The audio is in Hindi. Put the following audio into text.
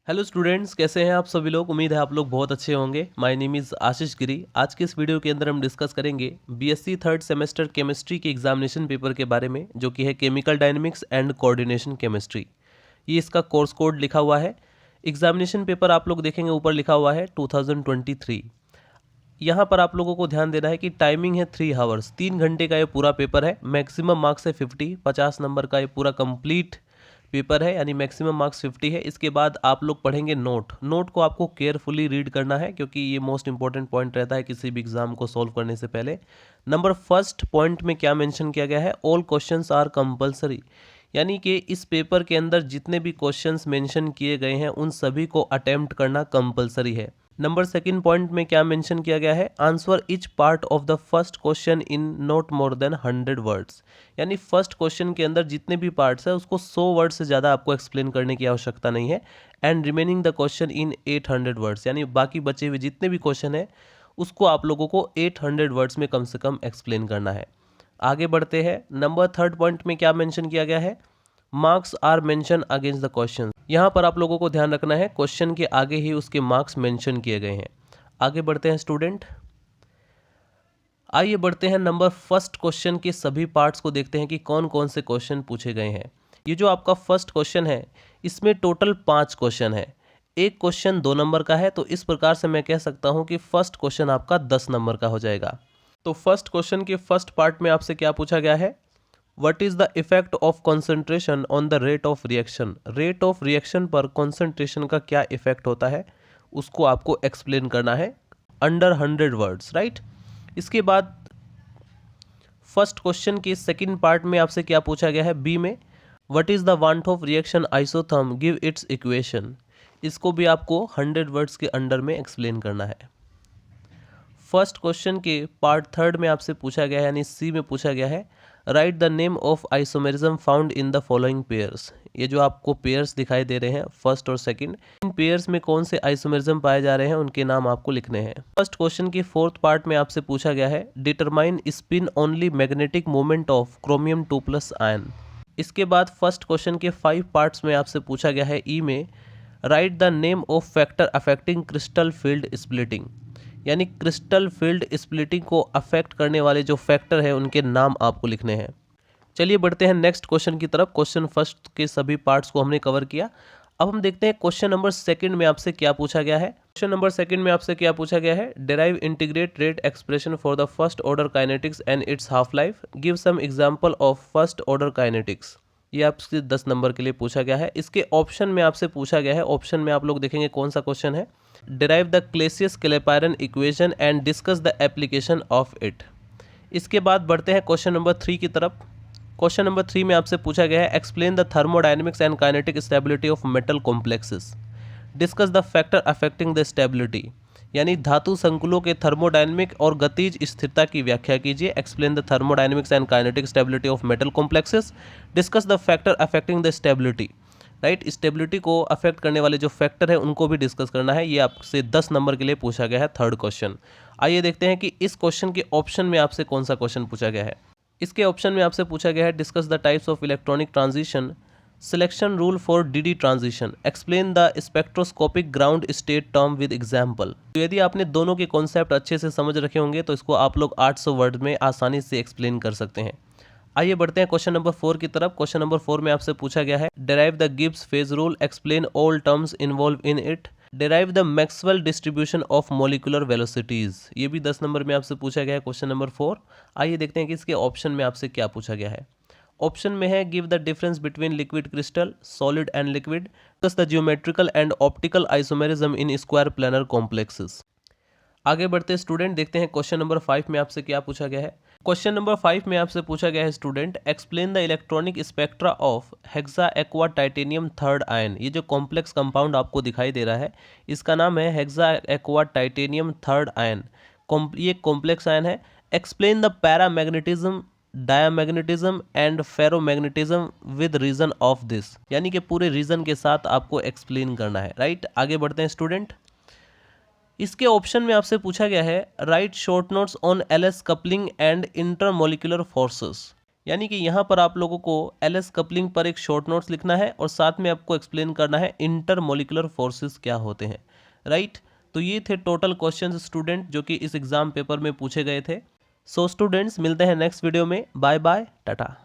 हेलो स्टूडेंट्स, कैसे हैं आप सभी लोग। उम्मीद है आप लोग बहुत अच्छे होंगे। माय नेम इज़ आशीष गिरी। आज के इस वीडियो के अंदर हम डिस्कस करेंगे बीएससी थर्ड सेमेस्टर केमिस्ट्री के एग्जामिनेशन पेपर के बारे में, जो कि है chemical dynamics and coordination chemistry. ये इसका कोर्स कोड लिखा हुआ है। एग्जामिनेशन पेपर आप लोग देखेंगे ऊपर लिखा हुआ है 2023। यहाँ पर आप लोगों को ध्यान देना है कि टाइमिंग है 3 आवर्स, 3 घंटे का ये पूरा पेपर है। मैक्सिमम मार्क्स है 50 नंबर का ये पूरा कंप्लीट पेपर है, यानी मैक्सिमम मार्क्स 50 है। इसके बाद आप लोग पढ़ेंगे नोट को आपको केयरफुली रीड करना है, क्योंकि ये मोस्ट इंपॉर्टेंट पॉइंट रहता है किसी भी एग्जाम को सॉल्व करने से पहले। नंबर फर्स्ट पॉइंट में क्या मेंशन किया गया है, ऑल क्वेश्चंस आर कंपलसरी, यानी कि इस पेपर के अंदर जितने भी क्वेश्चंस मेंशन किए गए हैं उन सभी को अटेम्प्ट करना कंपलसरी है। नंबर सेकंड पॉइंट में क्या मेंशन किया गया है, answer each part of the first question in not more than 100 words, यानी फर्स्ट क्वेश्चन के अंदर जितने भी पार्ट्स है उसको 100 वर्ड से ज़्यादा आपको एक्सप्लेन करने की आवश्यकता नहीं है। And remaining the question in 800 words, यानी बाकी बचे हुए जितने भी क्वेश्चन है उसको आप लोगों को 800 वर्ड्स में कम से कम एक्सप्लेन करना है। आगे बढ़ते हैं। नंबर थर्ड पॉइंट में क्या मेंशन किया गया है, marks are mention against the question. यहाँ पर आप लोगों को ध्यान रखना है, क्वेश्चन के आगे ही उसके मार्क्स मेंशन किए गए हैं। आगे बढ़ते हैं स्टूडेंट। आइए बढ़ते हैं नंबर फर्स्ट क्वेश्चन के सभी पार्ट्स को देखते हैं कि कौन कौन से क्वेश्चन पूछे गए हैं। ये जो आपका फर्स्ट क्वेश्चन है इसमें टोटल 5 क्वेश्चन है। एक क्वेश्चन 2 नंबर का है, तो इस प्रकार से मैं कह सकता हूँ कि फर्स्ट क्वेश्चन आपका 10 नंबर का हो जाएगा। तो फर्स्ट क्वेश्चन के फर्स्ट पार्ट में आपसे क्या पूछा गया है, what is the effect of concentration on the rate of reaction. Rate of reaction पर कंसंट्रेशन का क्या इफेक्ट होता है उसको आपको एक्सप्लेन करना है अंडर 100 वर्ड्स, राइट। इसके बाद फर्स्ट क्वेश्चन के सेकंड पार्ट में आपसे क्या पूछा गया है, बी में, what is the want of reaction isotherm, give its equation. इसको भी आपको 100 वर्ड्स के अंडर में एक्सप्लेन करना है। फर्स्ट क्वेश्चन के पार्ट थर्ड में आपसे पूछा गया है, यानी सी में पूछा गया है, right the name of isomerism found in the following pairs. ये जो आपको पेयर्स दिखाई दे रहे हैं फर्स्ट और सेकंड, इन पेयर्स में कौन से आइसोमेरिज्म पाए जा रहे हैं उनके नाम आपको लिखने हैं। फर्स्ट क्वेश्चन की फोर्थ पार्ट में आपसे पूछा गया है, determine spin only magnetic moment of chromium 2+ ion. इसके बाद फर्स्ट क्वेश्चन के 5 पार्ट्स में आपसे पूछा गया है, ई में, right the name of factor affecting crystal field splitting, यानी क्रिस्टल फील्ड स्प्लिटिंग को अफेक्ट करने वाले जो फैक्टर है उनके नाम आपको लिखने हैं। चलिए बढ़ते हैं नेक्स्ट क्वेश्चन की तरफ। क्वेश्चन फर्स्ट के सभी पार्ट्स को हमने कवर किया। अब हम देखते हैं क्वेश्चन नंबर सेकंड में आपसे क्या पूछा गया है। क्वेश्चन नंबर सेकंड में आपसे क्या पूछा गया है, derive integrate rate expression for the first order kinetics and its half life, give some example of first order kinetics. ये आपसे 10 नंबर के लिए पूछा गया है। इसके ऑप्शन में आपसे पूछा गया है, ऑप्शन में आप लोग देखेंगे कौन सा क्वेश्चन है, derive the Clausius Clapeyron equation and discuss the application of it. इसके बाद बढ़ते हैं क्वेश्चन नंबर 3 की तरफ। क्वेश्चन नंबर 3 में आपसे पूछा गया है, explain the thermodynamics and kinetic stability of metal complexes, discuss the factor affecting the stability, यानी धातु संकुलों के थर्मोडायनेमिक और गतिज स्थिरता की व्याख्या कीजिए। Explain the thermodynamics and kinetic stability of metal complexes, discuss the factor affecting the stability, right. Stability को अफेक्ट करने वाले जो फैक्टर है उनको भी डिस्कस करना है। ये आपसे 10 नंबर के लिए पूछा गया है थर्ड क्वेश्चन। आइए देखते हैं कि इस क्वेश्चन के ऑप्शन में आपसे कौन सा क्वेश्चन पूछा गया है। इसके ऑप्शन में आपसे पूछा गया है, discuss the types of electronic transition, selection rule for DD transition, explain the spectroscopic ground state term with example. तो यदि आपने दोनों के कॉन्सेप्ट अच्छे से समझ रखे होंगे तो इसको आप लोग 800 वर्ड में आसानी से एक्सप्लेन कर सकते हैं। आइए बढ़ते हैं क्वेश्चन नंबर 4 की तरफ। क्वेश्चन नंबर 4 में आपसे पूछा गया है, derive the Gibbs phase rule, explain all terms involve in it, derive the Maxwell distribution of molecular velocities. ये भी 10 नंबर में आपसे पूछा गया है क्वेश्चन नंबर 4। आइए देखते हैं कि इसके ऑप्शन में आपसे क्या पूछा गया है। ऑप्शन में है, give the difference between liquid crystal, solid and liquid, discuss the geometrical and optical isomerism in square planar complexes. आगे बढ़ते स्टूडेंट, देखते हैं क्वेश्चन नंबर 5 में आपसे क्या पूछा गया है। क्वेश्चन नंबर 5 में आपसे पूछा गया है student, explain the electronic spectra of hexa aqua titanium third ion. ये जो कॉम्प्लेक्स कंपाउंड आपको दिखाई दे रहा है इसका नाम है hexa aqua titanium third ion. ये कॉम्प्लेक्स आयन है। Explain the paramagnetism, diamagnetism and ferromagnetism with reason of this, यानी कि पूरे रीजन के साथ आपको एक्सप्लेन करना है, राइट। आगे बढ़ते हैं स्टूडेंट। इसके ऑप्शन में आपसे पूछा गया है, right short notes on LS coupling and intermolecular forces. यानी कि यहाँ पर आप लोगों को एलएस कपलिंग पर एक शॉर्ट नोट्स लिखना है और साथ में आपको एक्सप्लेन करना है इंटरमोलिकुलर फोर्सेस क्या होते हैं, राइट। तो ये थे टोटल क्वेश्चंस स्टूडेंट जो कि इस एग्जाम पेपर में पूछे गए थे। सो स्टूडेंट्स मिलते हैं नेक्स्ट वीडियो में। Bye bye, Tata.